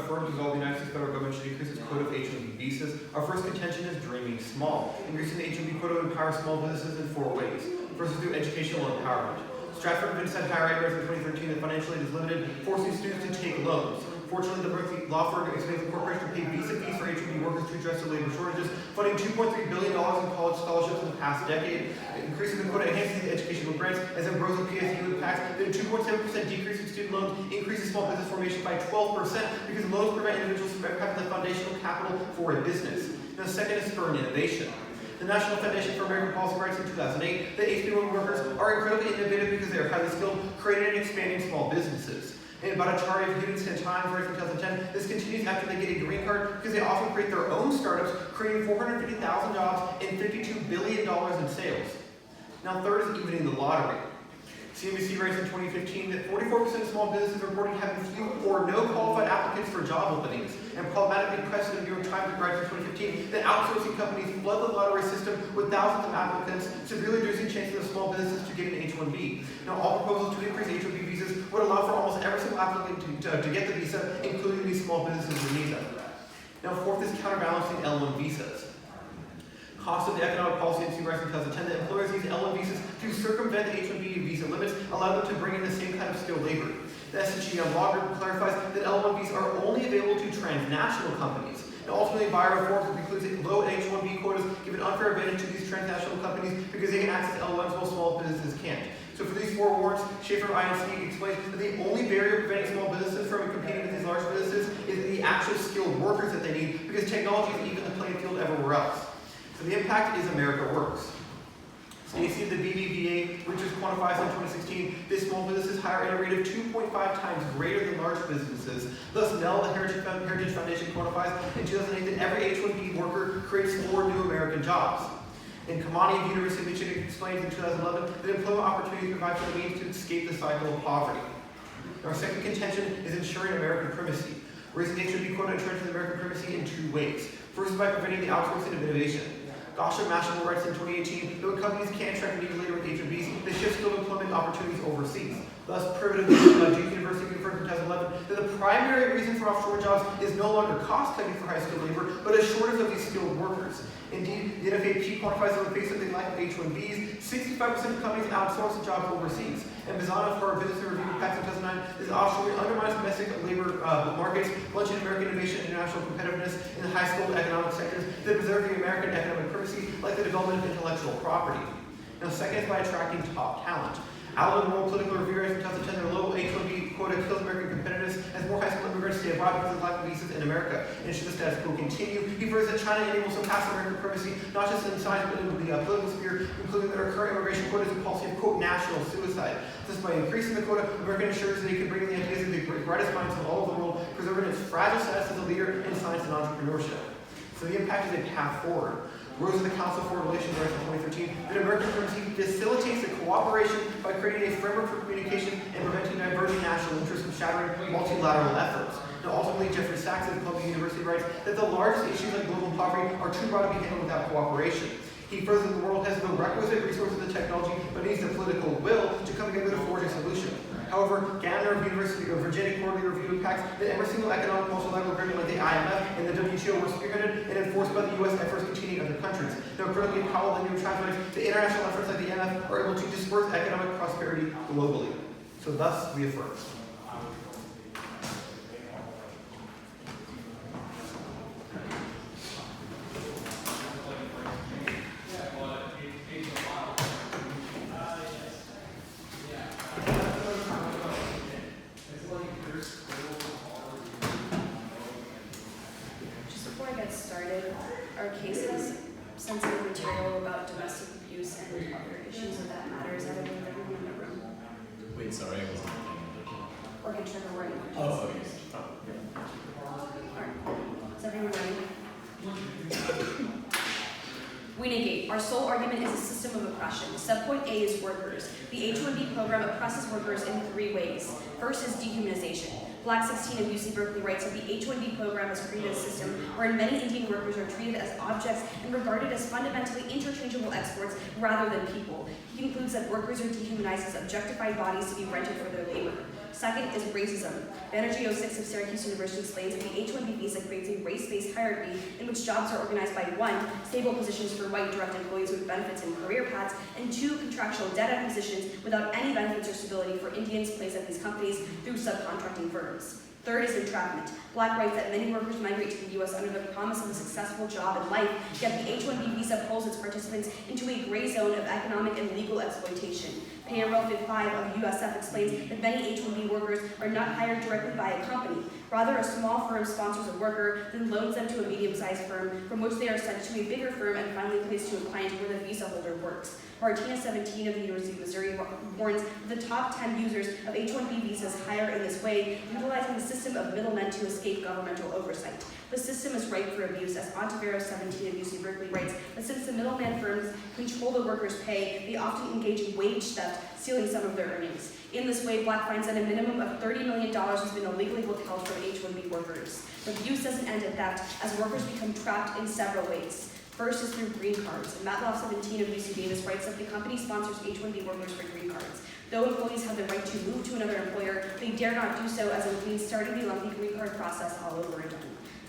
affirmed as all the United States federal government should increase its quota of H-1B visas. Our first contention is dreaming small. Increasing the H-1B quota will empower small businesses in 4 ways. First is through educational empowerment. Stratford and Vince had higher rate in 2013 that financially it is limited, forcing students to take loans. Fortunately, the Berkeley law firm explains the corporation paid visa fees for H-1B workers to address the labor shortages, funding $2.3 billion in college scholarships in the past decade. Increasing the quota enhances the educational grants, as Ambrose PSU impacts. The 2.7% decrease in student loans increases small business formation by 12% because loans prevent individuals from ever having the foundational capital for a business. Now, the second is spurring innovation. The National Foundation for American Policy writes in 2008 that H-1B workers are incredibly innovative because they are highly skilled, creating and expanding small businesses. And Bhattacharya of Houston Times writes in 2010, this continues after they get a green card because they often create their own startups, creating 450,000 jobs and $52 billion in sales. Now, third is evening the lottery. CNBC writes in 2015 that 44% of small businesses reported having few or no qualified applicants for job openings, and problematically pressed in the New York Times writes in 2015 that outsourcing companies flood the lottery system with thousands of applicants, severely reducing chances of small businesses to get an H-1B. Now, all proposals to increase H-1B visas would allow for almost every single applicant to get the visa, including these small businesses in visa. Now, fourth is counterbalancing L-1 visas. Cost of the economic policy in writes in 2010 that employers use L-1 visas to circumvent the H-1B visa limits, allow them to bring in the same kind of skilled labor. The SHE law group clarifies that L-1 visas are only available to transnational companies. And ultimately, by reforms, it includes low H-1B quotas give an unfair advantage to these transnational companies because they can access L-1s while small businesses can't. So for these 4 warrants, Schaefer INC explains that the only barrier preventing small businesses from competing with these large businesses is the actual skilled workers that they need, because technology is even the playing field everywhere else. So the impact is America Works. Stacy of the BBVA Richards quantifies in 2016 that small businesses hire at a rate of 2.5 times greater than large businesses. Thus, Nell, the Heritage Foundation, quantifies in 2008 that every H-1B worker creates 4 new American jobs. And Kamani of the University of Michigan explains in 2011 that employment opportunities provide for the means to escape the cycle of poverty. Our second contention is ensuring American primacy. Raising the H-1B quota entrenches American primacy in 2 ways. First is by preventing the outsourcing of innovation. Gosha Mashal writes in 2018 that when companies can't attract immediate labor with H-1Bs, they shift skilled employment opportunities overseas. Thus, Privet of Duke University confirmed in 2011 that the primary reason for offshore jobs is no longer cost cutting for high skilled labor, but a shortage of these skilled workers. Indeed, the NFAP quantifies that in the face of the lack of H-1Bs, 65% of companies outsource the jobs overseas. And Bizana, for our Business Review Packs in 2009, is offshore undermines domestic labor markets, launching American innovation and international competitiveness in the high-skilled economic sectors that preserve the American economic primacy, like the development of intellectual property. Now, second is by attracting top talent. Allen World Political Review writes in 2010 their low H-1B quota kills American competitiveness as more high school immigrants stay abroad because of the lack of visas in America. And should the status quo continue, he prefers that China enables some past American primacy, not just in science but in the political sphere, including that our current immigration quota is a policy of, quote, national suicide. Thus, by increasing the quota, America ensures that they can bring in the ideas of the brightest minds from all over the world, preserving its fragile status as a leader in science and entrepreneurship. So the impact is a path forward. Rose of the Council for Relations writes in 2013 that American primacy facilitates the cooperation by creating a framework for communication and preventing diverging national interests from shattering multilateral efforts. Now, ultimately, Jeffrey Sachs of Columbia University writes that the largest issues like global poverty are too broad to be handled without cooperation. He further that the world has the requisite resources and technology, but needs the political will to come together to forge a solution. However, Gantner of University of Virginia quarterly review impacts that every single economic multilateral agreement like the IMF and the WTO were spearheaded and enforced by the U.S. efforts containing other countries. Now, critically, Powell and New York Times writes the international efforts like the IMF are able to disperse economic prosperity globally. So thus, we affirm. Our case has sensitive material about domestic abuse and other issues of that matter. Is that everyone in the room? Wait, sorry, I wasn't looking. Or can trigger warning. Oh, okay. Alright. Is everyone ready? We negate. Our sole argument is a system of oppression. Subpoint A is workers. The H-1B program oppresses workers in 3 ways. First is dehumanization. Black 16 of UC Berkeley writes that the H-1B program has created a system wherein many Indian workers are treated as objects and regarded as fundamentally interchangeable exports rather than people. He concludes that workers are dehumanized as objectified bodies to be rented for their labor. Second is racism. Banerjee 06 of Syracuse University explains that the H-1B visa creates a race-based hierarchy in which jobs are organized by 1, stable positions for white direct employees with benefits and career paths, and 2, contractual dead-end positions without any benefits or stability for Indians placed at these companies through subcontracting firms. Third is entrapment. Black writes that many workers migrate to the U.S. under the promise of a successful job and life, yet the H-1B visa pulls its participants into a gray zone of economic and legal exploitation. Payroll 5 of USF explains that many H-1B workers are not hired directly by a company. Rather, a small firm sponsors a worker, then loans them to a medium-sized firm, from which they are sent to a bigger firm and finally placed to a client where the visa holder works. Martina 17 of the University of Missouri warns that the top 10 users of H-1B visas hire in this way, utilizing the system of middlemen to escape governmental oversight. The system is ripe for abuse, as Ontiveros 17 of UC Berkeley writes that since the middleman firms control the workers' pay, they often engage in wage theft, stealing some of their earnings. In this way, Black finds that a minimum of $30 million has been illegally withheld from H-1B workers. The abuse doesn't end at that, as workers become trapped in several ways. First is through green cards. Matloff 17 of UC Davis writes that the company sponsors H-1B workers for green cards. Though employees have the right to move to another employer, they dare not do so, as it means starting the lengthy green card process all over again.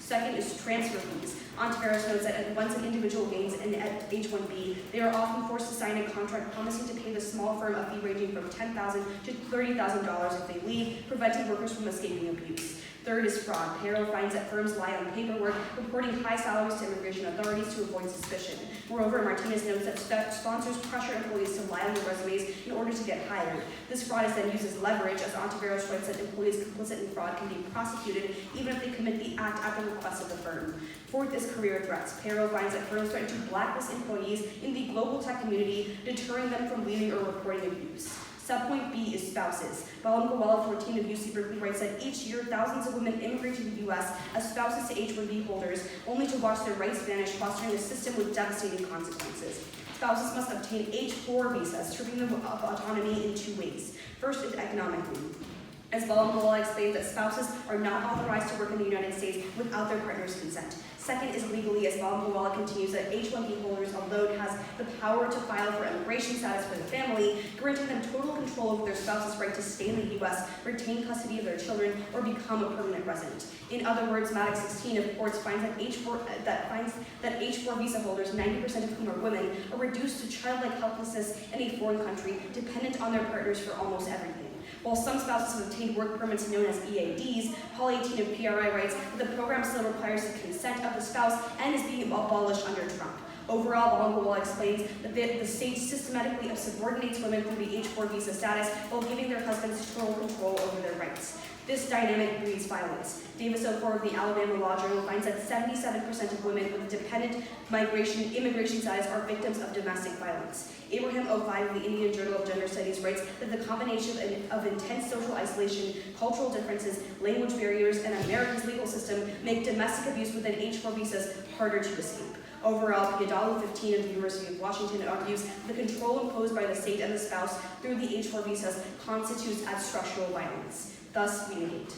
Second is transfer fees. Ontiveros notes that once an individual gains an H-1B, they are often forced to sign a contract promising to pay the small firm a fee ranging from $10,000 to $30,000 if they leave, preventing workers from escaping abuse. Third is fraud. Payroll finds that firms lie on paperwork, reporting high salaries to immigration authorities to avoid suspicion. Moreover, Martinez notes that sponsors pressure employees to lie on their resumes in order to get hired. This fraud is then used as leverage, as Ontiveros writes that employees complicit in fraud can be prosecuted even if they commit the act at the request of the firm. Fourth is career threats. Payroll finds that firms threaten to blacklist employees in the global tech community, deterring them from leaving or reporting abuse. Subpoint B is spouses. Balangawala 14 of UC Berkeley writes that each year thousands of women immigrate to the U.S. as spouses to H-1B holders, only to watch their rights vanish, fostering a system with devastating consequences. Spouses must obtain H-4 visas, stripping them of autonomy in 2 ways. First is economically. As Balangawala explains that spouses are not authorized to work in the United States without their partner's consent. Second is legally, as Balangawala continues that H-1B holders alone has the power to file for immigration status for the family, granting them total control over their spouse's right to stay in the U.S., retain custody of their children, or become a permanent resident. In other words, Maddox 16 of courts finds that H-4 visa holders, 90% of whom are women, are reduced to childlike helplessness in a foreign country, dependent on their partners for almost everything. While some spouses have obtained work permits known as EADs, Paul 18 of PRI writes that the program still requires the consent of the spouse and is being abolished under Trump. Overall, Balangawala explains that the state systematically subordinates women through the H-4 visa status while giving their husbands total control over their rights. This dynamic breeds violence. Davis 04 of the Alabama Law Journal finds that 77% of women with dependent immigration status are victims of domestic violence. Abraham 05 of the Indian Journal of Gender Studies writes that the combination of intense social isolation, cultural differences, language barriers, and America's legal system make domestic abuse within H-4 visas harder to escape. Overall, Piadalu 15 of the University of Washington argues the control imposed by the state and the spouse through the H-4 visas constitutes as structural violence. Thus, we negate.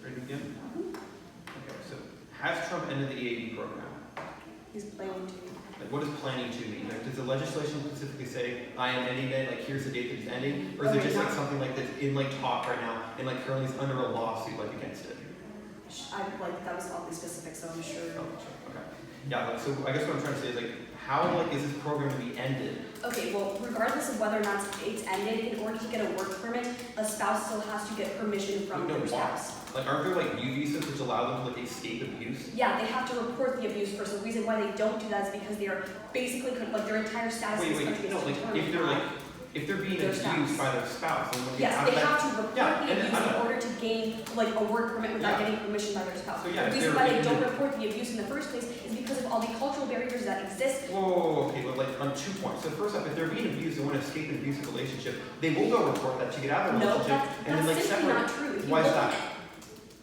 Ready to begin? Okay, so has Trump ended the EAD program? He's planning to. Like, what does planning to mean? Like, does the legislation specifically say, I am ending it, like, here's the date that it's ending? Or is it just, like, something like that's in, like, talk right now, and, like, currently is under a lawsuit, like, against it? That was oddly specific, so I'm sure. Oh, sure. Okay. Yeah, like, so I guess what I'm trying to say is, like, how, like, is this program to be ended? Okay, well, regardless of whether or not it's ended, in order to get a work permit, a spouse still has to get permission from their spouse. Like, aren't there, like, U visas which allow them to, like, escape abuse? Yeah, they have to report the abuse first. The reason why they don't do that is because they are basically, like, their entire status in this country is determined. If they're being abused by their spouse, then yes, they have to report the abuse in order to gain, like, a work permit without getting permission by their spouse. So, yeah, the reason why they don't report the abuse in the first place is because of all the cultural barriers that exist. Whoa, okay, but like on 2 points. So first off, if they're being abused and want to escape an abusive relationship, they will go report that to get out of the relationship and then like simply separate. Not true. If you Why is look that?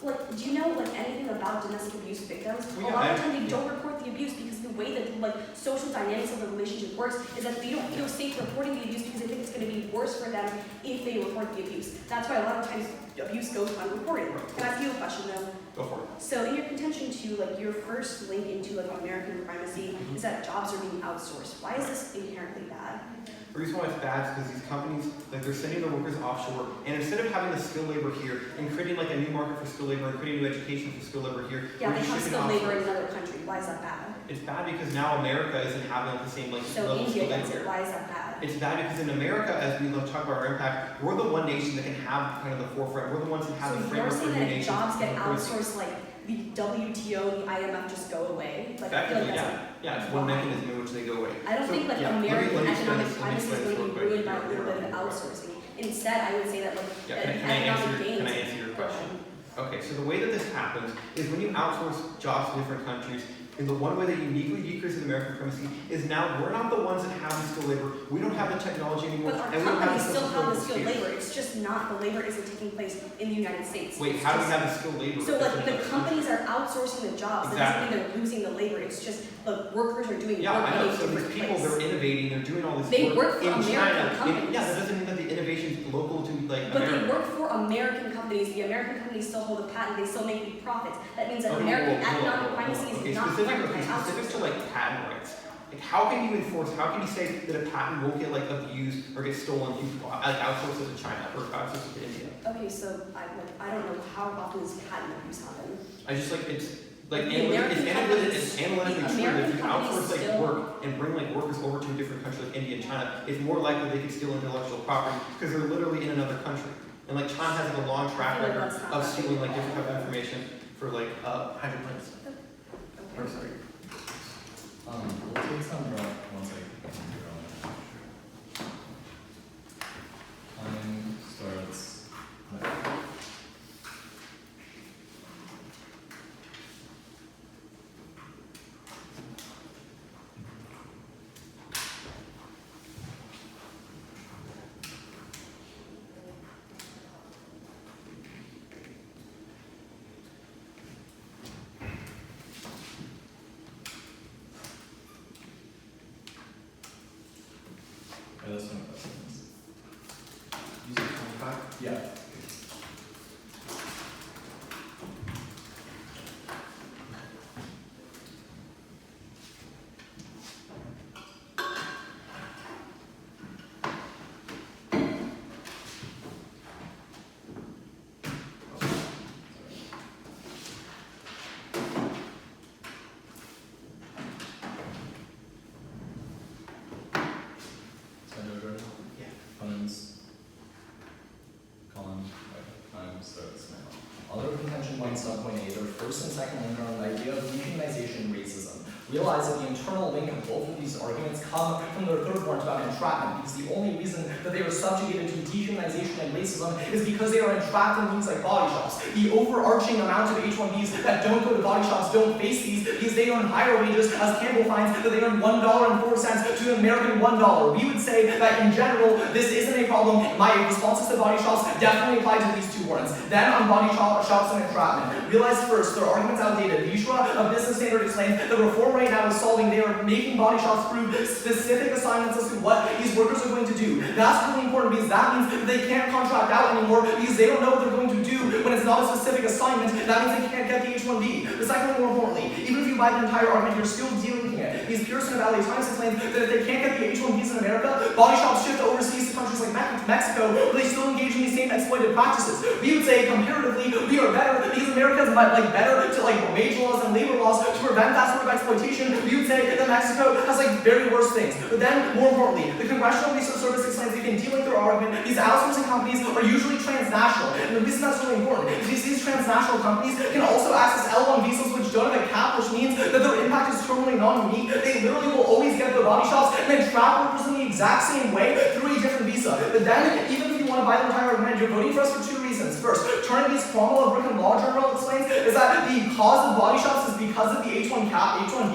Like, do you know like anything about domestic abuse victims? Well, a lot of the time they don't report the abuse because the way that like social dynamics of the relationship works is that they don't feel safe reporting the abuse because they think it's going to be worse for them if they report the abuse. That's why a lot of times abuse goes unreported. Can I ask you a question though? Go for it. So in your contention to like your first link into like American primacy is that jobs are being outsourced. Why is this inherently bad? The reason why it's bad is because these companies, like they're sending their workers offshore, and instead of having the skilled labor here and creating like a new market for skilled labor and creating new education for skilled labor here, Yeah, we're they just have shipping skilled labor offshore. in another country. Why is that bad? It's bad because now America isn't having like the same like So level of India skilled gets labor. it. Why is that bad? It's bad because in America, as we love to talk about our impact, we're the one nation that can have kind of the forefront. We're the ones that have So the you're framework for saying new that if nations. jobs get and currency. outsourced, like the WTO, the IMF just go away? Like I feel like Effectively, that's yeah. It's one mechanism in which they go away. I don't So, think like yeah, American let me explain economic this- let me primacy is explain going this to be real quick. ruined by a little Here, bit of here. outsourcing. Instead, I would say that like Yeah, the can I answer economic gains. your question? Okay, so the way that this happens is when you outsource jobs to different countries, and the one way that uniquely decreases American primacy is now we're not the ones that have the skilled labor. We don't have the technology anymore, But our and we don't have companies the still have the skilled skills. labor. It's just not the labor isn't taking place in the United States. Wait, It's how do we just- have the skilled labor? So like the companies are outsourcing the jobs. That doesn't mean Exactly. they're losing the labor. It's just the workers are doing Yeah, work I in know. a So these different people, place. they're innovating. They're doing all this They work work for in American China. companies. Yeah, that doesn't mean that the innovation is local to like But they America. work for American companies. The American companies still hold a patent. They still make big profits. That means that Okay, American hold on, economic hold on. primacy Okay, is not threatened by specific to outsourcing. like patent rights. Like, how can you enforce? How can you say that a patent won't get like abused or get stolen if you like outsource it to China or outsource it to India? Okay, so I don't know how often does patent abuse happen. I just like it's like The American it's companies- analytically the true that if American you companies outsource like still- work and bring like workers over to a different country like India and China, it's more likely they could steal intellectual property because they're literally in another country. And like China has like a long track I feel like record that's not of happening. stealing like different type of information for like hydroplanes. Or Okay. sorry. We'll take some one second. Time starts now. Yeah, that's 25 seconds. Use it 25. Yeah. Yeah. Opponents. Colin. Time starts now. Other contention 1 subpoint A, their first and second link are on the idea of dehumanization and racism. Realize that the internal link of both of these arguments come from their third point about entrapment, because the only reason that they are subjugated to dehumanization and racism is because they are entrapped in things like body shops. The overarching amount of H-1Bs that don't go to body shops don't face these because they earn higher wages, as Campbell finds that they earn $1.04 to an American $1. We would say that in general, this isn't a problem. My responses to body shops definitely apply to these two warrants. Then on body shops and entrapment. Realize first, their argument's outdated. The Yeshua of Business Standard explains that reform right now is solving, they are making body shops prove specific assignments as to what these workers are going to do. That's really important because that means that they can't contract out anymore because they don't know what they're going to do when it's not a specific assignment. That means they can't get the H-1B. But secondly, more importantly, even if you buy the entire argument, you're still delinking it. Because Pearson of LA Times explains that if they can't get the H-1Bs in America, body shops shift overseas to countries like Mexico, where they still engage in these same exploited practices. We would say comparatively, we are better because America is better to wage laws and labor laws to prevent that sort of exploitation. We would say that Mexico has very worse things. But then, more importantly, the Congressional Research Service explains that in dealing with their argument, these outsourcing companies are usually transnational. And the reason that's really important is because these transnational companies can also access L1 visas which don't have a cap, which means that their impact is terminally non-unique. They literally will always get their body shops and then trap workers in the exact same way through a different visa. But then, even if you want to buy the entire argument, you're voting for us for two reasons. First, Carnegie's Cromwell of Brigham Law Journal explains is that the cause of body shops is because of the H1B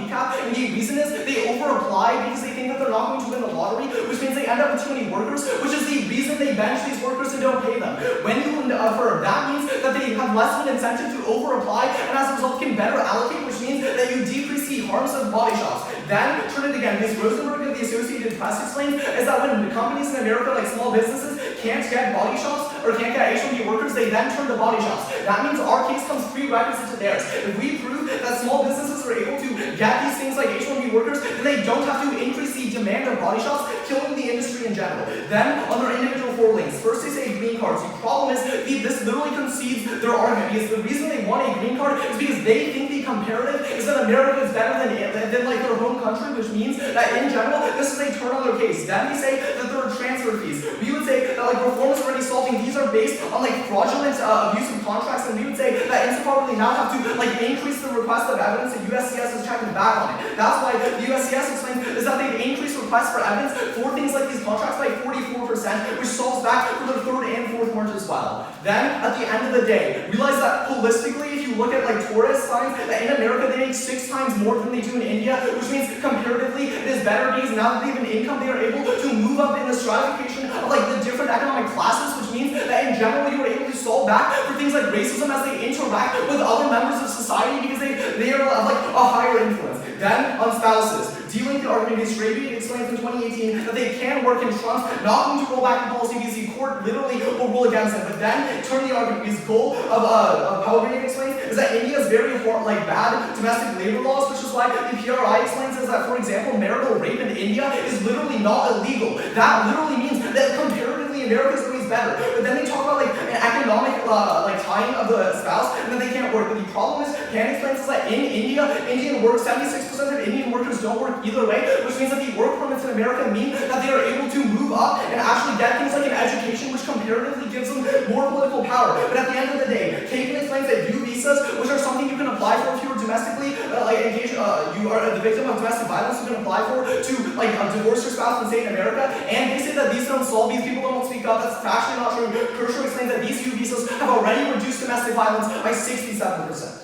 cap, and the reason is they over-apply because they think that they're not going to win the lottery, which means they end up with too many workers, which is the reason they bench these workers and don't pay them. When you affirm, that means that they have have less of an incentive to over-apply, and as a result can better allocate, which means that you decrease the harms of body shops. Then, turn it again, because Rosenberg of the Associated Press explains is that when companies in America, like small businesses, can't get body shops, or can't get H-1B workers, they then turn to body shops. That means our case comes prerequisite to theirs. If we prove that small businesses are able to get these things like H-1B workers, then they don't have to increase the demand of body shops, killing the industry in general. Then, on their individual 4 lanes, first they say green cards. The problem is, this literally concedes their argument, because the reason they want a green card is because they think the comparative is that America is better than like their home country, which means that in general, this is a turn on their case. Then they say that there are transfer fees. We would say that like reform is already solving, these are based on like fraudulent abuse of contracts, and we would say that insofar they now have to like increase the request of evidence, that USCS is checking back on it. That's why the USCS explains is that they've increased requests for evidence for things like these contracts by 44%, which solves back for their 3rd and 4th March as well. Then, at the end of the day, realize that holistically, if you look at like tourist signs, that in America they make 6 times more than they do in India, which means comparatively it is better because now that they have an income, they are able to move up in the stratification of like the different economic classes, which means that in general you are able to solve back for things like racism as they interact with other members of society because they are like a higher influence. Then, on spouses, dealing the argument against Raby explains in 2018 that they can work in Trump's not going to roll back the policy because the court literally will rule against it. But then turn the argument because goal of how Raby explains is that India is very like bad domestic labor laws, which is why the PRI explains is that, for example, marital rape in India is literally not illegal. That literally means that comparatively America is always better. But then they talk about like an economic like tying of the spouse, and then they can't work. But the problem is, Pan explains is that in India, Indian work 76% of Indian workers don't work either way, which means that the work permits in America mean that they are able to move up and actually get things like an education, which comparatively gives them more political power. But at the end of the day, Kagan explains that U visas, which are something you can apply for if you are domestically engaged, you are the victim of domestic violence, you can apply for to like divorce your spouse and stay in America. And they say that these don't solve, these people don't speak up. That's actually not true. Kershaw explains that these U visas have already reduced domestic violence by 67%.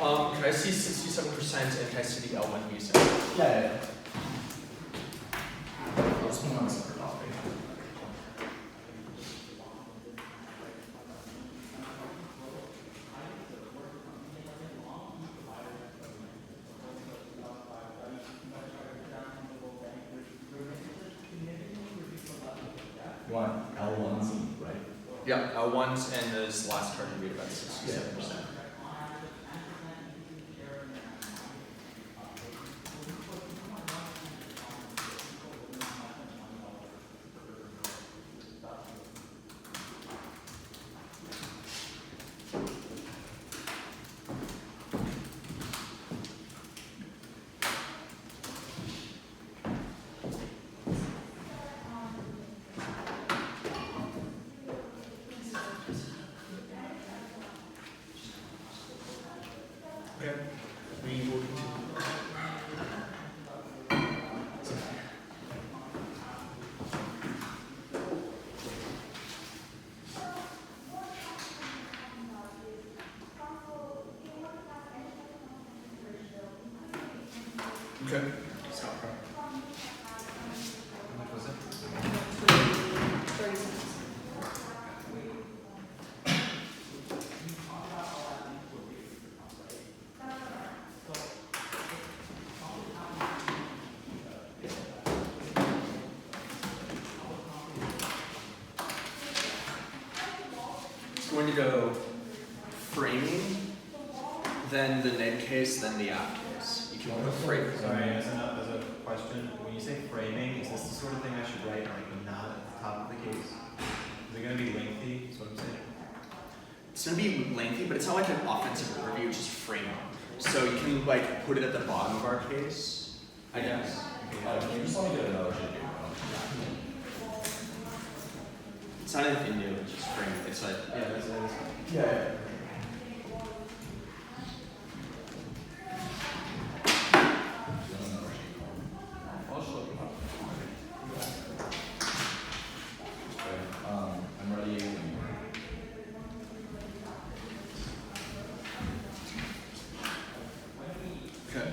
Can I see 67% and can I see the L1 visa? Yeah. Let's put on a separate topic. You want L1Z, right? Yeah, L1s and this last card you read about 67%. Okay, we will continue. Okay, stop her. How much was it? 30 cents. It's going to go framing, then the neg case, then the app case. You can put framing. Sorry, as a question, when you say framing, is this the sort of thing I should write like not at the top of the case? Is it going to be lengthy? Is what I'm saying. It's going to be lengthy, but it's not like an offensive overview, it's just framing. So you can like put it at the bottom of our case, I guess. Can you just let me get another sheet? It's not anything new, it's just framing. It's like, Yeah, that's it. Yeah. I'm ready. okay.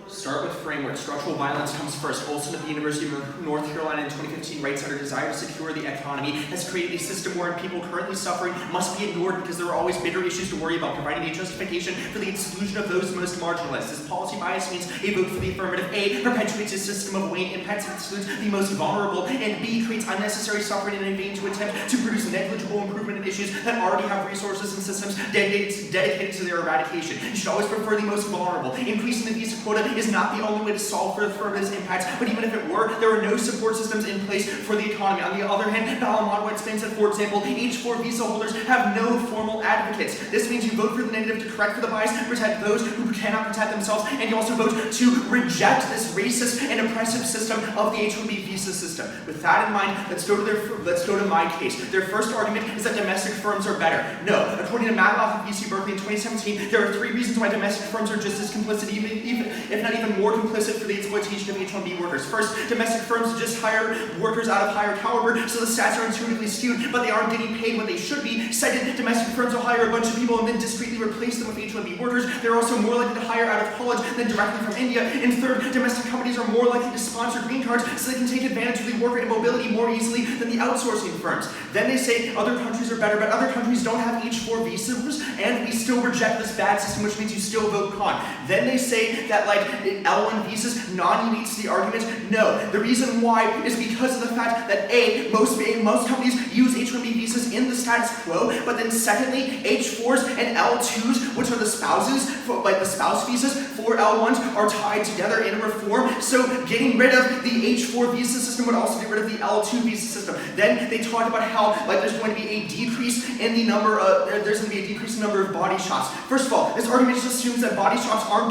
Start with framing. framework. Structural violence comes first. Olson at the University of North Carolina in 2015 writes that our desire to secure the economy has created a system where people currently suffering must be ignored because there are always bigger issues to worry about, providing a justification for the exclusion of those most marginalized. This policy bias means a vote for the affirmative, A, perpetuates a system of weight impacts and excludes the most vulnerable, and B, creates unnecessary suffering and in vain to attempt to produce negligible improvement in issues that already have resources and systems dedicated to their eradication. You should always prefer the most vulnerable. Increasing the visa quota is not the only way to solve for this impact, but even if it were, there are no support systems in place for the economy. On the other hand, Balamonwa explains that, for example, H4 visa holders have no formal advocates. This means you vote for the negative to correct for the bias, protect those who cannot protect themselves, and you also vote to reject this racist and oppressive system of the H-1B visa system. With that in mind, let's go to my case. Their first argument is that domestic firms are better. No, according to Matlock of UC Berkeley in 2017, there are 3 reasons why domestic firms are just as complicit, even if not even more complicit, for the exploitation of H-1B workers. First, domestic firms just hire workers out of higher caliber, so the stats are intuitively skewed, but they aren't getting paid what they should be. Second, domestic firms will hire a bunch of people and then discreetly replace them with H-1B workers. They're also more likely to hire out of college than directly from India. And third, domestic companies are more likely to sponsor green cards so they can take advantage of the worker and mobility more easily than the outsourcing firms. Then they say other countries are better, but other countries don't have H-4 visas, and we still reject this bad system, which means you still vote con. Then they say that L1 visas non-unites the argument. No, the reason why is because of the fact that A, most companies use H-1B visas in the status quo, but then secondly, H-4s and L2s, which are the spouses, the spouse visas for L1s, are tied together in a reform. So getting rid of the H-4 visa system would also get rid of the L2 visa system. Then they talk about how there's going to be a decrease in the number of body shops. First of all, this argument just assumes that body shops are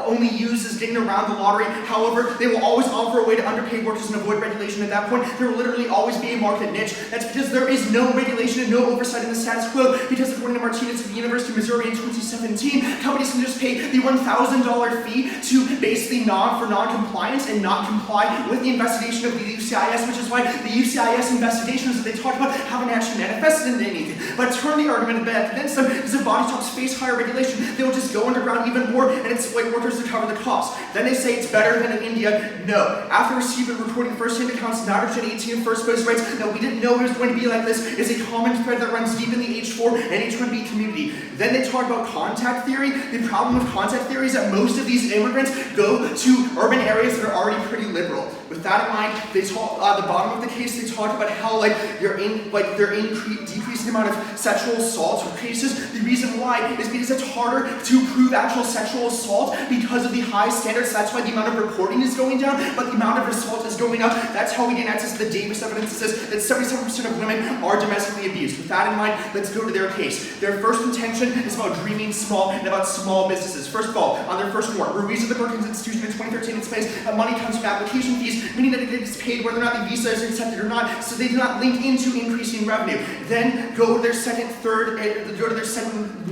only used as getting around the lottery. However, they will always offer a way to underpay workers and avoid regulation. At that point, there will literally always be a market niche. That's because there is no regulation and no oversight in the status quo, because according to Martinez of the University of Missouri in 2017, companies can just pay the $1,000 fee to basically for non-compliance and not comply with the investigation of the UCIS, which is why the UCIS investigations that they talk about haven't actually manifested into anything. But turn the argument back against them, because if body shops face higher regulation, they will just go underground even more and exploit workers to cover the cost. Then they say it's better than in India. No. After receiving and recording first-hand accounts, nitrogen 18 first post writes, "No, we didn't know it was going to be like this. It's a common thread that runs deep in the H4 and H1B community." Then they talk about contact theory. The problem with contact theory is that most of these immigrants go to urban areas that are already pretty liberal. With that in mind, they talk at the bottom of the case. They talk about how they're decreasing the amount of sexual assault cases. The reason why is because it's harder to prove actual sexual assault because of the high standards. That's why the amount of reporting is going down, but the amount of assault is going up. That's how we gain access to the Davis evidence that says that 77% of women are domestically abused. With that in mind, let's go to their case. Their first contention is about dreaming small and about small businesses. First of all, on their first warrant, Ruiz of the Brookings Institution in 2013 explains that money comes from application fees, meaning that it is paid whether or not the visa is accepted or not, so they do not link into increasing revenue. Then go to their second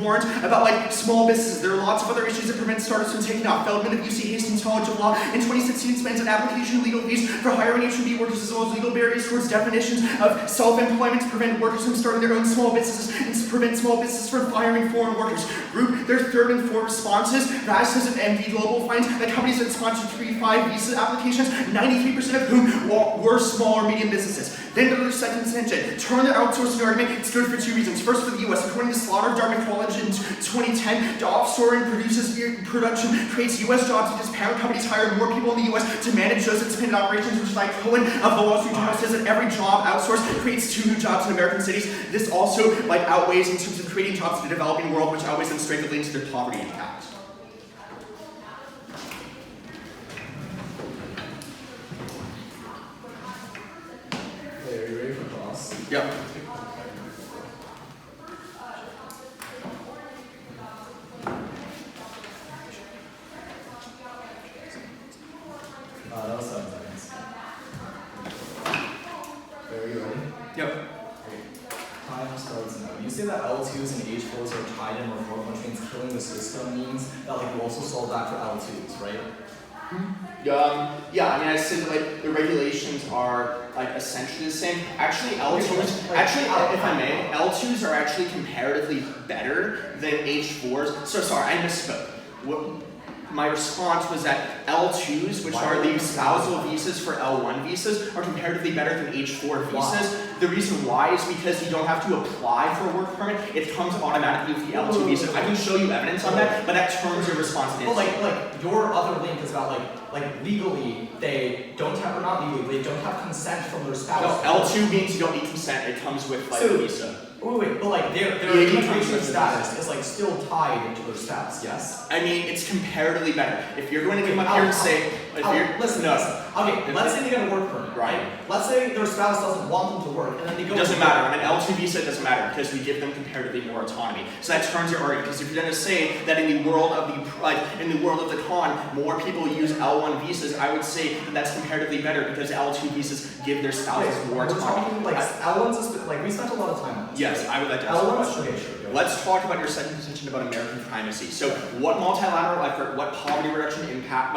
warrant about small businesses. There are lots of other issues that prevent startups from taking off. Feldman of UC Hastings College of Law in 2016 explains that application legal fees for hiring H-1B workers, as well as legal barriers towards definitions of self-employment, to prevent workers from starting their own small businesses and to prevent small businesses from hiring foreign workers. Group their third and fourth responses. Raz says that MD Global finds that companies that sponsored 3-5 visa applications, 93% of whom were small or medium businesses. Then go to their second contention. Turn their outsourcing argument. It's good for 2 reasons. First, for the U.S. According to Slaughter of Dartmouth College in 2010, the offshoring production creates U.S. jobs because parent companies hire more people in the U.S. to manage those independent operations, which, like Cohen of the Wall Street Journal, says that every job outsourced creates 2 new jobs in American cities. This also outweighs in terms of creating jobs in the developing world, which outweighs in strength of links to their poverty impact. Are you ready for class? Yep. That was 7 seconds. Are you ready? Yep. Time starts now. You say that L2s and H4s are tied in reform, which means killing the system means that you also solve that for L2s, right? Yeah, I said that the regulations are essentially the same. Actually, L2s. If I may, L2s are actually comparatively better than H4s. So sorry, I misspoke. my response was that L2s, which are the spousal visas for L1 visas, are comparatively better than H4 visas. The reason why is because you don't have to apply for a work permit. It comes automatically with the L2 visa. I can show you evidence on that, but that turns your response into. But like your other link is about legally they don't have, or not legally, they don't have consent from their spouse. No, L2 means you don't need consent. It comes with like a visa. Wait, but like their immigration status is like still tied into their spouse, yes? I mean, it's comparatively better. If you're going to come up here and say, listen. Okay, let's say they get a work permit, right? Let's say their spouse doesn't want them to work, and then they go. It doesn't matter. On an L2 visa, it doesn't matter because we give them comparatively more autonomy. So that turns your argument. Because if you're going to say that in the world of the con, more people use L1 visas, I would say that that's comparatively better because L2 visas give their spouses more autonomy. We're talking L1's is we spent a lot of time on this. Yes, I would like to ask a question. Okay, sure. Let's talk about your second contention about American primacy. So, what multilateral effort, what poverty reduction impact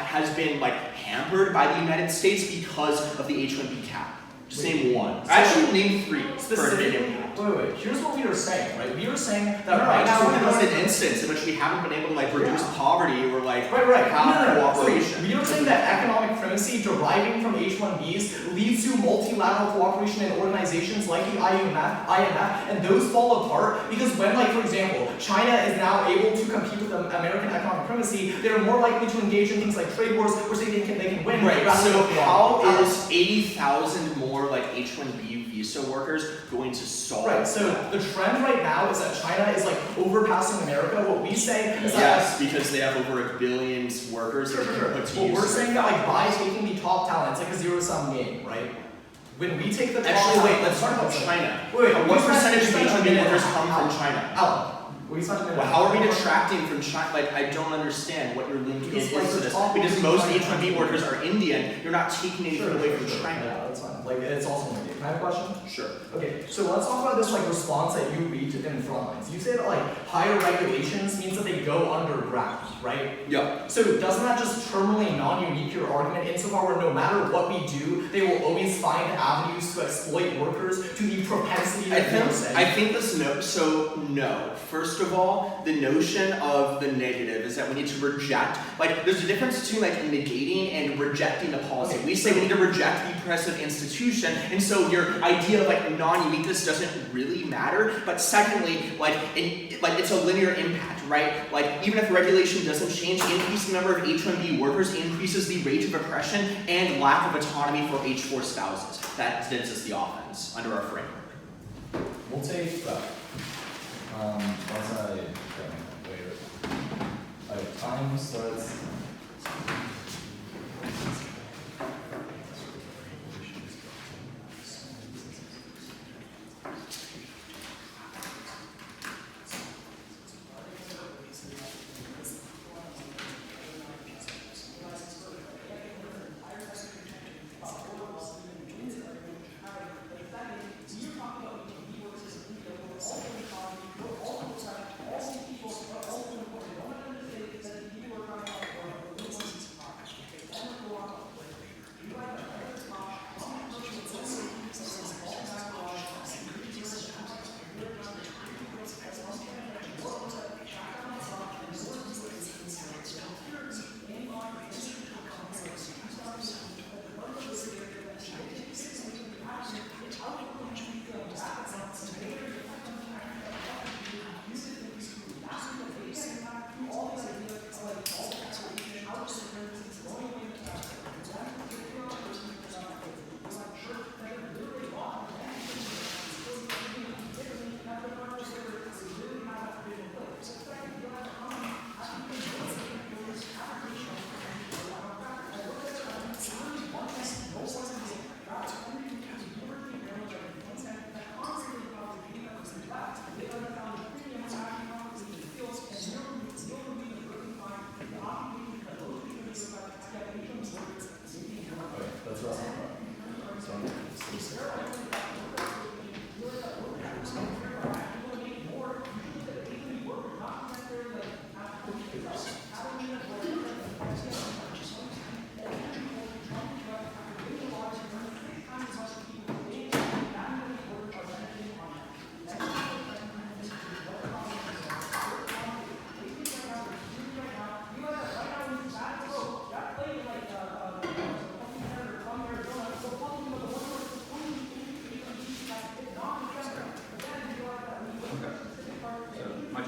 has been hampered by the United States because of the H-1B cap? Just name one. Actually, name three. Specifically. Wait. Here's what we were saying, right? We were saying that right now we're in an instance in which we haven't been able to reduce poverty or have cooperation. We were saying that economic primacy deriving from H-1Bs leads to multilateral cooperation in organizations like the IMF, and those fall apart because when, for example, China is now able to compete with American economic primacy, they're more likely to engage in things like trade wars, which they can win. Right. So how is 80,000 more H-1B visa workers going to solve? Right. So the trend right now is that China is overpassing America. What we say is that yes, because they have over 1 billion workers that they can put to use. We're saying that by taking the top talent, it's like a zero-sum game, right? When we take the top actually, talent, wait, let's talk about China. Wait, what percentage of H-1B workers come from China? How are we detracting from China? I don't understand what your link is to this. Because most H-1B workers are Indian, you're not taking anything away from China. Yeah, that's fine. It's also an idea. Can I have a question? Sure. Okay, so let's talk about this response that you read in Frontlines. You say that higher regulations means that they go underground, right? Yeah. So doesn't that just terminally non-unique your argument insofar where no matter what we do, they will always find avenues to exploit workers to the propensity that they say? I think this no. First of all, the notion of the negative is that we need to reject, there's a difference between negating and rejecting the policy. Okay. We say we need to reject the oppressive institution, and so your idea of non-uniqueness doesn't really matter. But secondly, it's a linear impact, right? Even if regulation doesn't change, increasing the number of H-1B workers increases the rate of oppression and lack of autonomy for H-4 spouses. That is the offense under our framework. We'll take that. Once I time starts.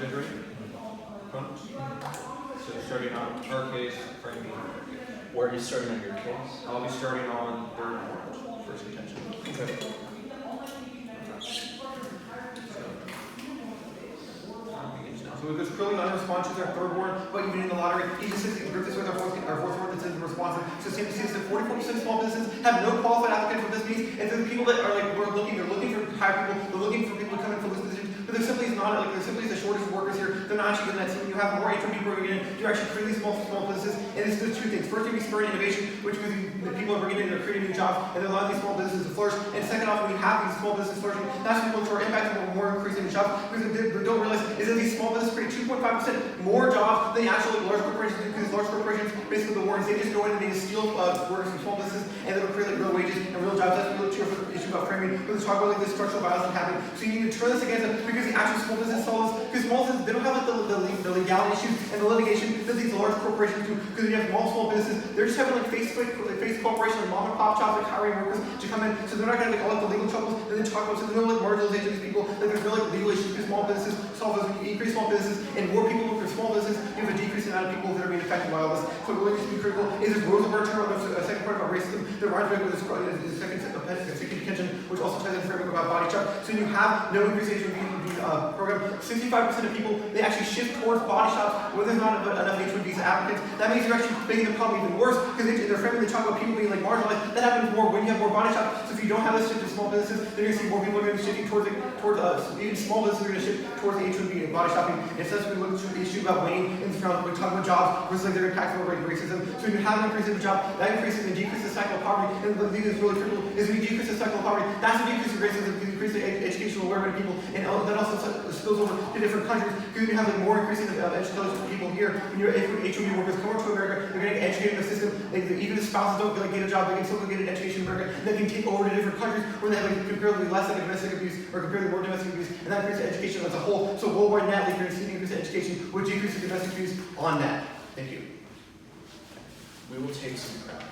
gendering? So starting on our case, framing. Where are you starting on your case? I'll be starting on third warrant, first contention. Okay. So because clearly unresponsive to our third warrant, but even in the lottery, he just says, group this with our fourth warrant that says responsive. So same says that 44% of small businesses have no qualified applicants for this piece, and so the people that are like, they're looking for hire people, they're looking for people to come in for this position, but there simply is not, like, there simply is a shortage of workers here. They're not actually getting that. So when you have more H1B bringing in, you're actually creating small businesses, and this does two things. First, you're spurring innovation, which means the people are bringing in, they're creating new jobs, and they're allowing these small businesses to flourish. And second off, when you have these small businesses flourishing, that's when people are impacting more increasing in jobs, because what they don't realize is that these small businesses create 2.5% more jobs than actually large corporations do, because large corporations, basically the warrants, they just go in and they just steal workers from small businesses, and they'll create like real wages and real jobs. That's really true for the issue about framing. Let's talk about like this structural violence that's happening. So you need to turn this against them, because the actual small business solves, because small businesses, they don't have like the legality issues and the litigation that these large corporations do, because when you have small businesses, they're just having like face corporations, like mom and pop shops, like hiring workers to come in, so they're not gonna like all like the legal troubles, and then talk about, so there's no like marginalization of these people, like there's no like legal issues, because small businesses solve those. When you increase small businesses and more people work for small business, you have a decrease in the amount of people that are being affected by all this. So what really needs to be critical is this Rosenberg term, the second part about racism, that rhymes with the second contention, which also ties in framework about body shop. So when you have no increase in H1B program, 65% of people, they actually shift towards body shops when there's not enough H1B applicants. That means you're actually making the problem even worse, because in their framing they talk about people being like marginalized. That happens more when you have more body shops. So if you don't have this shift in small businesses, then you're going to see more people are going to be shifting towards even small businesses are going to shift towards the H1B and body shopping. And so that's when we look at the issue about weighing in front, we talk about jobs versus like their impact on racism. So when you have an increase in the job, that increases and decreases the cycle of poverty. And the thing that's really critical is when you decrease the cycle of poverty, that's a decrease in racism, you increase the educational awareness of people, and that also spills over to different countries, because you have like more increasing education people here. When your H1B workers come over to America, they're going to get educated in the system. Like, even if spouses don't like, get a job, they can still go get an education in America, and they can take over to different countries where they have like comparatively less like domestic abuse or comparatively more domestic abuse, and that increases education as a whole. So worldwide net, like, you're going to see the increase in education, which decreases domestic abuse on that. Thank you. We will take some crap.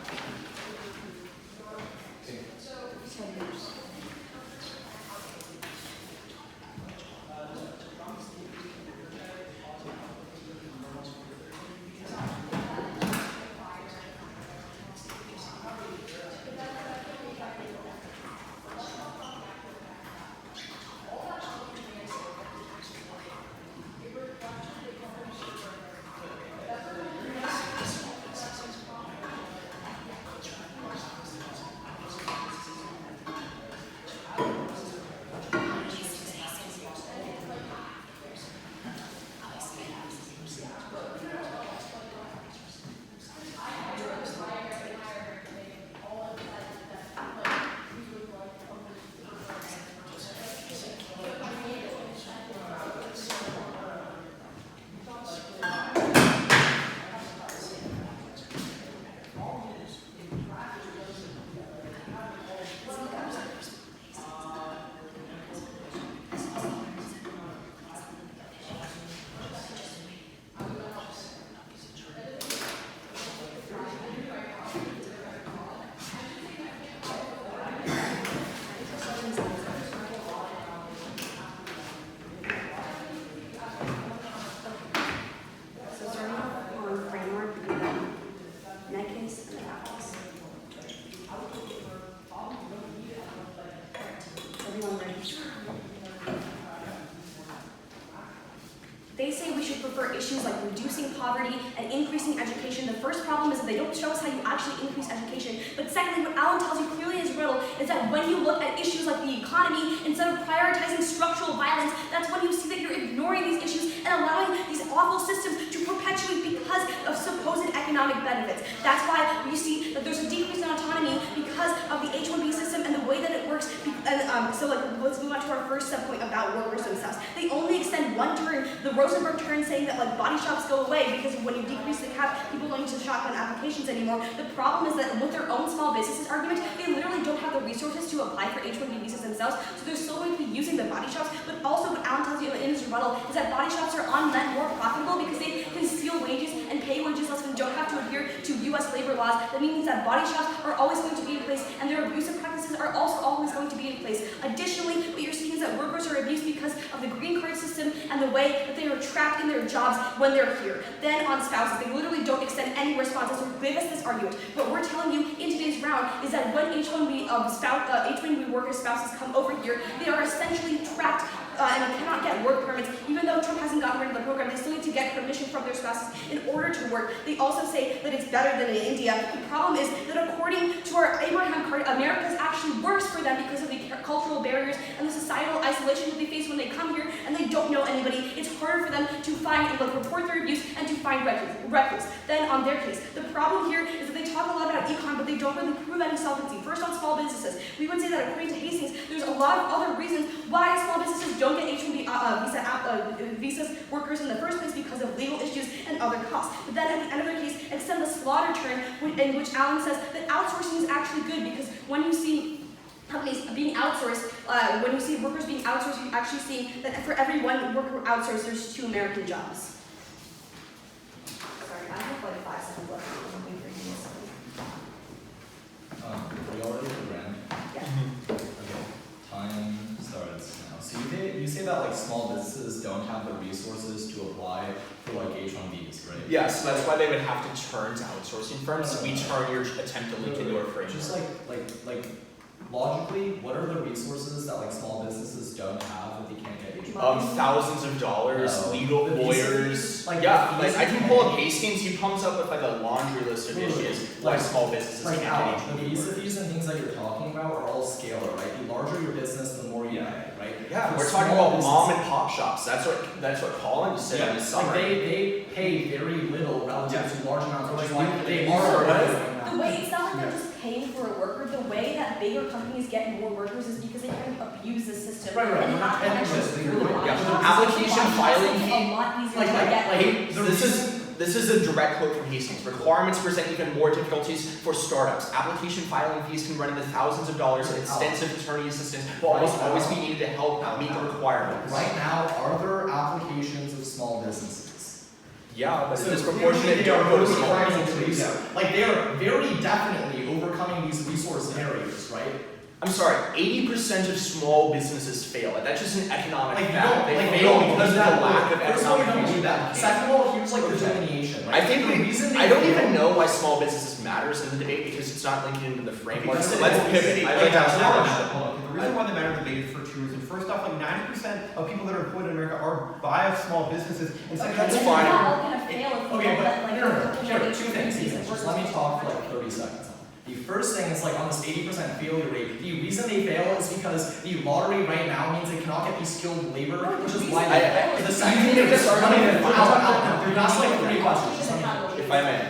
They say we should prefer issues like reducing poverty and increasing education. The first problem is that they don't show us how you actually increase education. But secondly, what Alan tells you clearly in his riddle is that when you look at issues like the economy, instead of prioritizing structural violence, that's when you see that you're ignoring these issues and allowing these awful systems to perpetuate because of supposed economic benefits. That's why you see that there's a decrease in autonomy because of the H1B system and the way that it works. So let's move on to our first subpoint about workers themselves. They only extend one turn, the Rosenberg turn, saying that like body shops go away because when you decrease the cap, people don't need to shotgun applications anymore. The problem is that with their own small businesses argument, they literally don't have the resources to apply for H1B visas themselves, so they're still going to be using the body shops. But also what Alan tells you in his rebuttal is that body shops are on net more profitable because they can steal wages and pay wages less and don't have to adhere to US labor laws. That means that body shops are always going to be in place and their abusive practices are also always going to be in place. Additionally, what you're seeing is that workers are abused because of the green card system and and the way that they are trapped in their jobs when they're here. Then on spouses, they literally don't extend any responses or give us this argument. What we're telling you in today's round is that when H-1B workers' spouses come over here, they are essentially trapped and they cannot get work permits. Even though Trump hasn't gotten rid of the program, they still need to get permission from their spouses in order to work. They also say that it's better than in India. The problem is that according to our Abraham card, America actually works for them because of the cultural barriers and the societal isolation that they face when they come here and they don't know anybody. It's harder for them to find, report their abuse and to find records than on their case. The problem here is that they talk a lot about econ, but they don't really prove any solvency. First, on small businesses, we would say that according to Hastings, there's a lot of other reasons why small businesses don't get H-1B visas workers in the first place because of legal issues and other costs. But then at the end of their case, extend the slaughter term in which Alan says that outsourcing is actually good because when you see companies being outsourced, when you see workers being outsourced, you're actually seeing that for every one worker outsourced, there's 2 American jobs. Sorry, I have like 5 seconds left. I'm waiting for you to We already ran. Yeah. Okay. Time starts now. So you say that like small businesses don't have the resources to apply for like H-1Bs, right? Yeah, so that's why they would have to turn to outsourcing firms. So we turn your attempt to link into our framework. Just like logically, what are the resources that like small businesses don't have that they can't get H-1Bs? Thousands of dollars, No. legal The lawyers. like, yeah, the like I visa can pull up Hastings. He comes up with like a laundry list of issues why Like- small businesses Like can't Al, get the H-1B visa workers. fees and things that you're talking about are all scalar, right? The larger your business, the more you pay, right? Yeah, For we're talking small about mom businesses- and pop shops. That's what Colin just said in his Like summary. they pay very little relative to large amounts, which is why Like, they you are are right The now. way it's not like they're just paying for a worker. The way that bigger companies get more workers is because they kind of abuse the system. Right. And have And connections just through really- the yeah, body shops. application The body shops filing make it fee- a lot easier Like, to get. like, the This is a direct quote from Hastings. Requirements present even more difficulties for startups. Application filing fees can run into thousands of dollars and extensive attorney assistance will almost always be needed to help meet the requirements. Right now, are there applications of small businesses? Yeah, but So it's disproportionate. they Don't are go to small overcoming businesses. these- Like they are very definitely overcoming these resource barriers, right? I'm sorry, 80% of small businesses fail. That's just an economic Like you fact. don't, They like fail we don't because do of that. the lack of First of all, we economic don't do that. resources. Second of all, here's like the Okay. delineation, right? I think the reason I don't fail- even know why small businesses matters in the debate because it's not linked into the framework. Because So let's it's- pivot. I'd like to ask a question. Hold on. The reason why they matter in the debate is for 2 reasons. First off, like 90% of people that are employed in America are by small businesses. And second, That's And fine. It's not all gonna fail if you Okay, don't let but like no, a here, couple two things. decent Just workers let me do talk it. for like 30 seconds. The first thing is like on this 80% failure rate, the reason they fail is because the lottery right now means they cannot get the skilled labor, which is why they fail. The second thing is just let me that's like 3 questions. Just let me- If I may,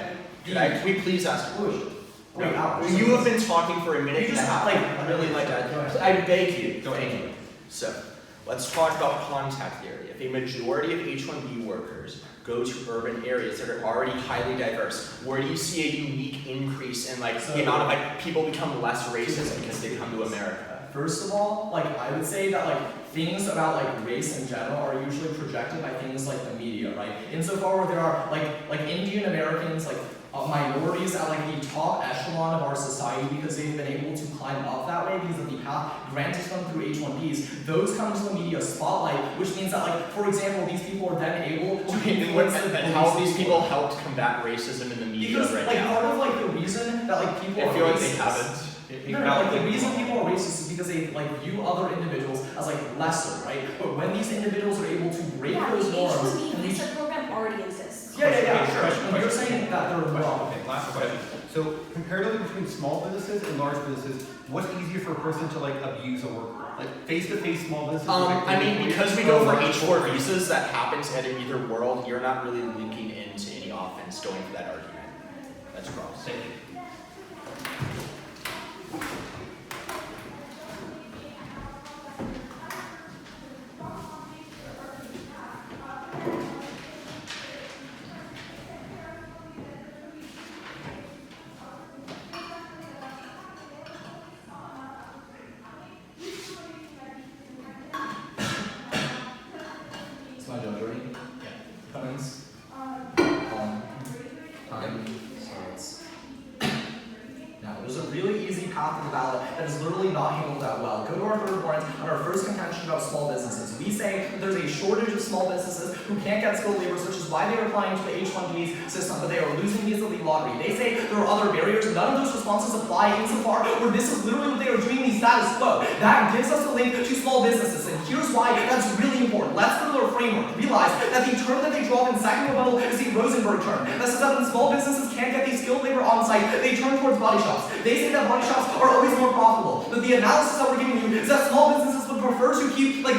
can we please ask a question? Wait, Al, You have been talking for a minute You and a just half. like I really like that. Go ahead. I beg you, thank you. So, let's talk about contact area. If a majority of H-1B workers go to urban areas that are already highly diverse, where do you see a unique increase in like the amount of like people become less racist because they come to America? First of all, like I would say that like things about like race in general are usually projected by things like the media, right? Insofar where there are like Indian Americans, like minorities at like the top echelon of our society because they've been able to climb up that way because of the path granted to them through H-1Bs. Those come to the media spotlight, which means that like, for example, these people are then able to influence the And how have police these people force. helped combat racism in the media Because right like now? part of like the reason that like people I are feel like racist. they haven't. No, like the reason people are racist is because they like view other individuals as like lesser, right? But when these individuals are able to break Yeah, those the norms, H-1B and visa program already exists. yeah, Sure. sure. But you're saying that they're wrong. Okay, last question. So, comparatively between small businesses and large businesses, what's easier for a person to like abuse a worker? Like face-to-face small businesses? like, I mean, because we go for H-4 visas, that happens at either world, you're not really linking into any offense going for that argument. That's gross. Thank you. Is my judge ready? Yeah. Cummins? Time starts. Now, there's a really easy path to the ballot that is literally not handled that well. Go to our third warrant, and our first contention about small businesses. We say that there's a shortage of small businesses who can't get skilled labor, which is why they are applying to the H-1B system, but they are losing visa lottery. They say there are other barriers. None of those responses apply insofar where this is literally what they are doing, the status quo. That gives us a link to small businesses, and here's why that's really important. Let's go to their framework. Realize that the term that they draw up in second rebuttal is the Rosenberg term. That says that when small businesses can't get these skilled labor on site, they turn towards body shops. They say that body shops are always more profitable. But the analysis that we're giving you is that small businesses would prefer to keep their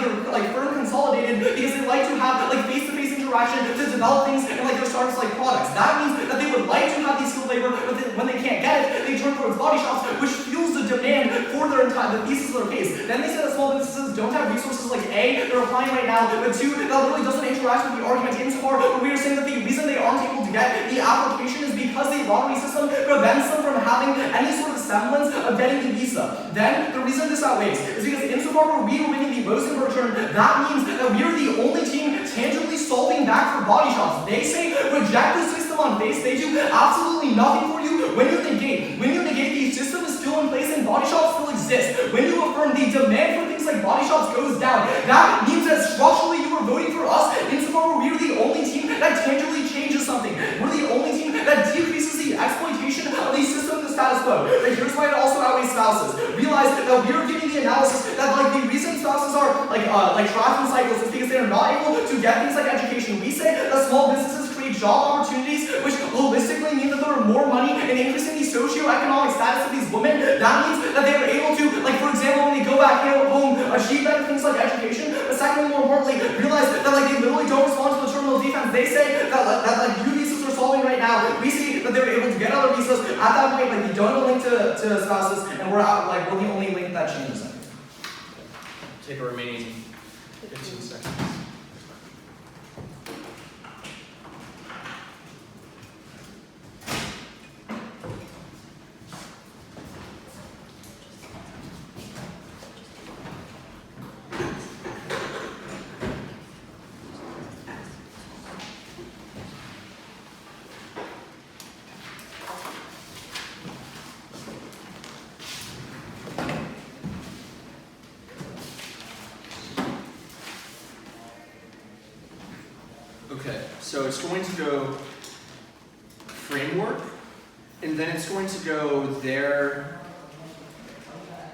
firm consolidated because they like to have face-to-face interaction to develop things and their startups products. That means that they would like to have these skilled labor, but when they can't get it, they turn towards body shops, which fuels the demand for the thesis of their case. Then they say that small businesses don't have resources like A, they're applying right now, but 2, that literally doesn't interact with the argument insofar where we are saying that the reason they aren't able to get the application is because the lottery system prevents them from having any sort of semblance of getting the visa. Then the reason this outweighs is because insofar where we are winning the Rosenberg term, that means that we are the only team tangibly solving that for body shops. They say reject the system on face. They do absolutely nothing for you when you negate. When you negate, the system is still in place and body shops still exist. When you affirm, the demand for things like body shops goes down. That means that structurally you are voting for us insofar where we are the only team that tangibly changes something. We're the only team that decreases the exploitation of the system, the status quo. And here's why it also outweighs spouses. Realize that we are giving the analysis that the reason spouses are trapped in cycles is because they are not able to get things like education. We say that small businesses create job opportunities, which holistically mean that there are more money and increasing the socioeconomic status of these women. That means that they are able to, for example, when they go back home, achieve better things like education. But secondly, more importantly, realize that they literally don't respond to the terminal defense. They say that new visas are solving right now. We see that they're able to get other visas. At that point, we don't have a link to spouses, and we're the only link that changes them. Take a remaining 15 seconds. Okay, so it's going to go framework, and then it's going to go their,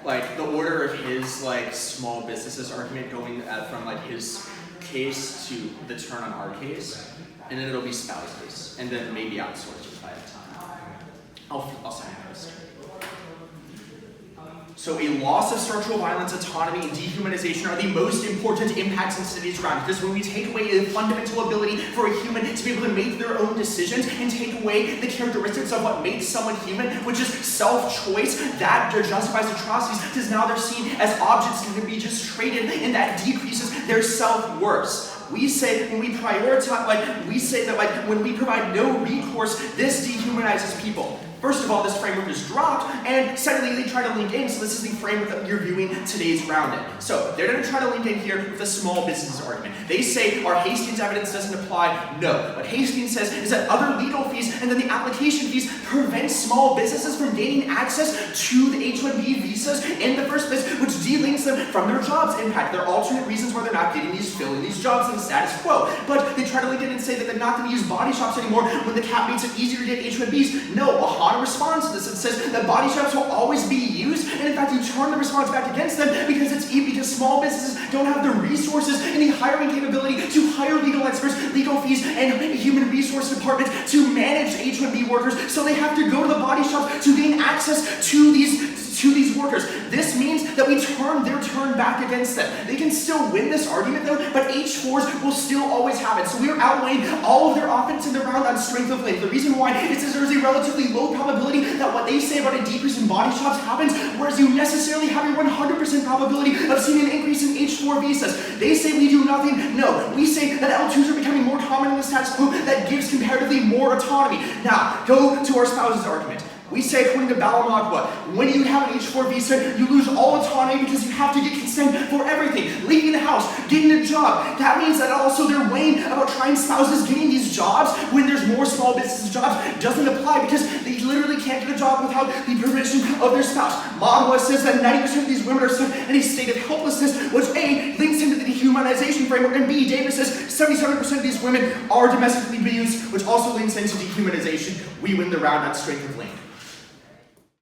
the order of his, small businesses argument going from, his case to the turn on our case, and then it'll be spouses, and then maybe outsourced if I have time. I'll sign those. So a loss of structural violence, autonomy, and dehumanization are the most important impacts in cities around. Because when we take away the fundamental ability for a human to be able to make their own decisions and take away the characteristics of what makes someone human, which is self-choice, that justifies atrocities, because now they're seen as objects that can be just traded, and that decreases their self-worth. We say when we prioritize, we say that when we provide no recourse, this dehumanizes people. First of all, this framework is dropped, and secondly, they try to link in, so this is the framework that you're viewing today's round in. So, they're going to try to link in here with a small business argument. They say our Hastings evidence doesn't apply. No. What Hastings says is that other legal fees and then the application fees prevent small businesses from gaining access to the H-1B visas in the first place, which delinks them from their jobs impact. There are alternate reasons why they're not filling these jobs in the status quo. But they try to link in and say that they're not going to use body shops anymore when the cap makes it easier to get H-1Bs. No, Ohana responds to this. It says that body shops will always be used, and in fact, you turn the response back against them because small businesses don't have the resources and the hiring capability to hire legal experts, legal fees, and human resource departments to manage H-1B workers, so they have to go to the body shops to gain access to these workers. This means that we turn their turn back against them. They can still win this argument though, but H4s will still always have it. So we are outweighing all of their offense in the round on strength of length. The reason why is that there's a relatively low probability that what they say about a decrease in body shops happens, whereas you necessarily have a 100% probability of seeing an increase in H4 visas. They say we do nothing. No, we say that L2s are becoming more common in the status quo that gives comparatively more autonomy. Now, go to our spouses argument. We say, according to Balamagwa, when you have an H4 visa, you lose all autonomy because you have to get consent for everything. Leaving the house, getting a job. That means that also they're weighing about trying spouses getting these jobs when there's more small business jobs doesn't apply because literally can't get a job without the permission of their spouse. Maud says that 90% of these women are stuck in a state of helplessness, which A, links into the dehumanization framework, and B, Davis says 77% of these women are domestically abused, which also links into dehumanization. We win the round on strength of link.